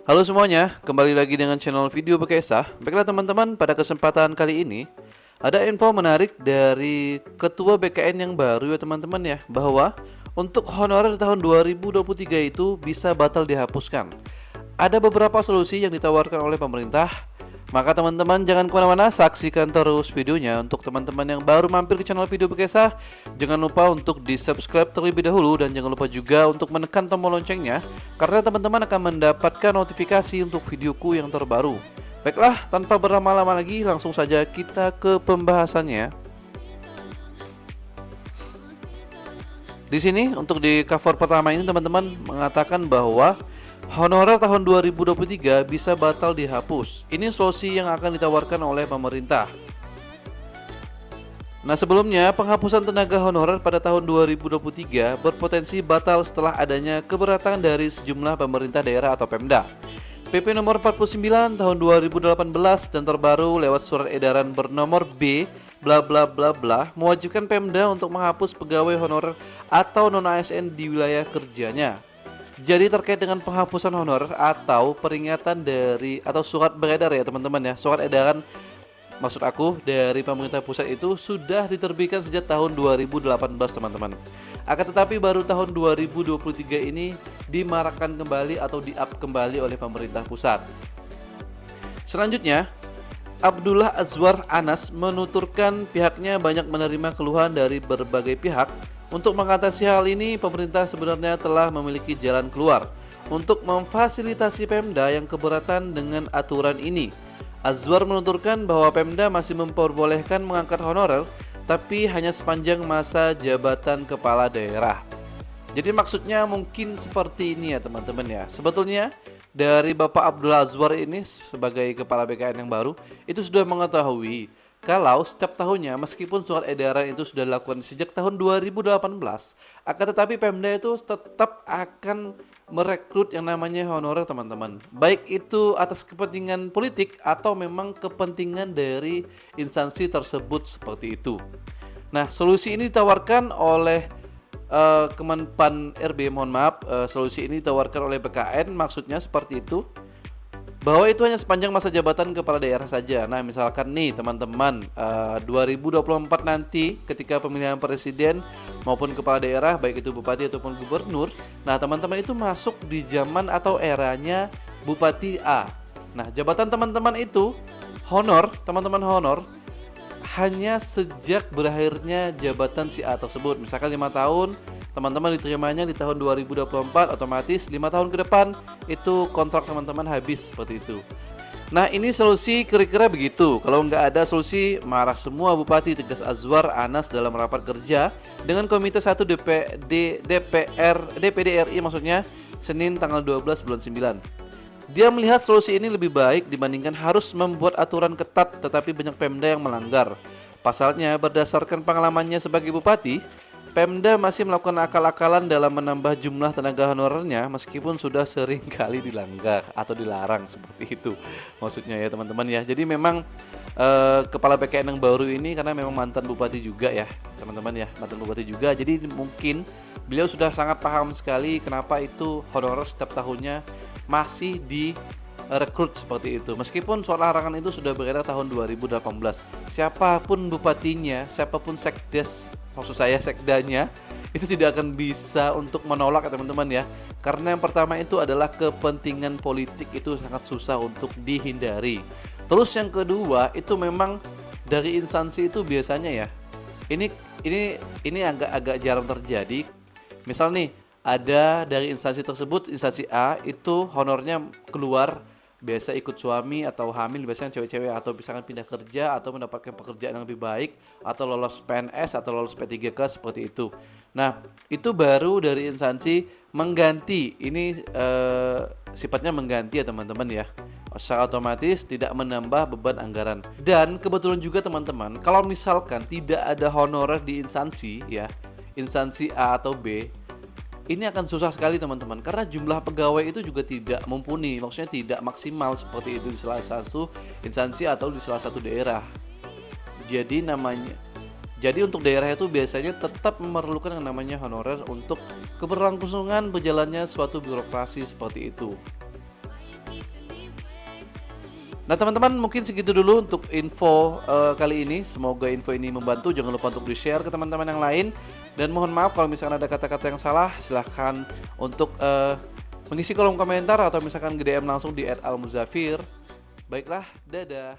Halo semuanya, kembali lagi dengan channel Video Bekesah. Baiklah teman-teman, pada kesempatan kali ini ada info menarik dari Ketua BKN yang baru ya teman-teman ya, bahwa untuk honorer tahun 2023 itu bisa batal dihapuskan. Ada beberapa solusi yang ditawarkan oleh pemerintah. Maka teman-teman jangan kemana-mana, saksikan terus videonya. Untuk teman-teman yang baru mampir ke channel Video Bekesah, jangan lupa untuk di subscribe terlebih dahulu. Dan jangan lupa juga untuk menekan tombol loncengnya, karena teman-teman akan mendapatkan notifikasi untuk videoku yang terbaru. Baiklah, tanpa berlama-lama lagi, langsung saja kita ke pembahasannya. Di sini untuk di cover pertama ini teman-teman mengatakan bahwa honorer tahun 2023 bisa batal dihapus. Ini solusi yang akan ditawarkan oleh pemerintah. Nah, sebelumnya penghapusan tenaga honorer pada tahun 2023 berpotensi batal setelah adanya keberatan dari sejumlah pemerintah daerah atau Pemda. PP nomor 49 tahun 2018 dan terbaru lewat surat edaran bernomor B bla bla bla bla mewajibkan Pemda untuk menghapus pegawai honorer atau non-ASN di wilayah kerjanya. Jadi terkait dengan penghapusan honorer atau peringatan dari atau surat beredar ya teman-teman ya, surat edaran maksud aku dari pemerintah pusat itu sudah diterbitkan sejak tahun 2018 teman-teman. Akan tetapi baru tahun 2023 ini dimarakkan kembali atau di-up kembali oleh pemerintah pusat. Selanjutnya, Abdullah Azwar Anas menuturkan pihaknya banyak menerima keluhan dari berbagai pihak. Untuk mengatasi hal ini, pemerintah sebenarnya telah memiliki jalan keluar untuk memfasilitasi Pemda yang keberatan dengan aturan ini. Azwar menuturkan bahwa Pemda masih memperbolehkan mengangkat honorer, tapi hanya sepanjang masa jabatan kepala daerah. Jadi maksudnya mungkin seperti ini ya teman-teman ya. Sebetulnya dari Bapak Abdullah Azwar ini sebagai kepala BKN yang baru itu sudah mengetahui kalau setiap tahunnya meskipun surat edaran itu sudah dilakukan sejak tahun 2018, akan tetapi Pemda itu tetap akan merekrut yang namanya honorer teman-teman. Baik itu atas kepentingan politik atau memang kepentingan dari instansi tersebut seperti itu. Nah, solusi ini ditawarkan oleh Kemenpan RB, solusi ini ditawarkan oleh BKN, maksudnya seperti itu, bahwa itu hanya sepanjang masa jabatan kepala daerah saja. Nah, misalkan nih teman-teman 2024 nanti ketika pemilihan presiden maupun kepala daerah, baik itu bupati ataupun gubernur, nah teman-teman itu masuk di zaman atau eranya Bupati A. Nah, jabatan teman-teman itu teman-teman honor hanya sejak berakhirnya jabatan si A tersebut. Misalkan 5 tahun teman-teman diterimanya di tahun 2024, otomatis 5 tahun ke depan itu kontrak teman-teman habis seperti itu. Nah, ini solusi kira-kira begitu. Kalau nggak ada solusi, marah semua bupati, tegas Azwar Anas dalam rapat kerja dengan Komite 1 DPD RI maksudnya Senin tanggal 12 bulan 9. Dia melihat solusi ini lebih baik dibandingkan harus membuat aturan ketat tetapi banyak Pemda yang melanggar. Pasalnya, berdasarkan pengalamannya sebagai bupati, Pemda masih melakukan akal-akalan dalam menambah jumlah tenaga honorernya meskipun sudah sering kali dilanggar atau dilarang seperti itu. Maksudnya ya teman-teman ya. Jadi memang kepala BKN yang baru ini karena memang mantan bupati juga ya teman-teman ya, mantan bupati juga. Jadi mungkin beliau sudah sangat paham sekali kenapa itu honorer setiap tahunnya masih direkrut seperti itu. Meskipun soal larangan itu sudah beredar tahun 2018. Siapapun bupatinya, siapapun sekdanya itu tidak akan bisa untuk menolak ya teman-teman ya. Karena yang pertama itu adalah kepentingan politik itu sangat susah untuk dihindari. Terus yang kedua itu memang dari instansi itu biasanya ya. Ini agak jarang terjadi. Misal nih ada dari instansi tersebut, instansi A itu honornya keluar, biasa ikut suami atau hamil, biasanya cewek-cewek, atau misalkan pindah kerja atau mendapatkan pekerjaan yang lebih baik, atau lolos PNS atau lolos P3K seperti itu. Nah, itu baru dari instansi mengganti. Ini sifatnya mengganti ya teman-teman ya. Secara otomatis tidak menambah beban anggaran. Dan kebetulan juga teman-teman, kalau misalkan tidak ada honorer di instansi ya, instansi A atau B, ini akan susah sekali teman-teman, karena jumlah pegawai itu juga tidak mumpuni, maksudnya tidak maksimal seperti itu di salah satu instansi atau di salah satu daerah. Jadi untuk daerah itu biasanya tetap memerlukan yang namanya honorer untuk keberlangsungan berjalannya suatu birokrasi seperti itu. Nah teman-teman, mungkin segitu dulu untuk info kali ini. Semoga info ini membantu. Jangan lupa untuk di-share ke teman-teman yang lain. Dan mohon maaf kalau misalkan ada kata-kata yang salah, silahkan untuk mengisi kolom komentar atau misalkan ke DM langsung di @almuzafir. Baiklah, dadah.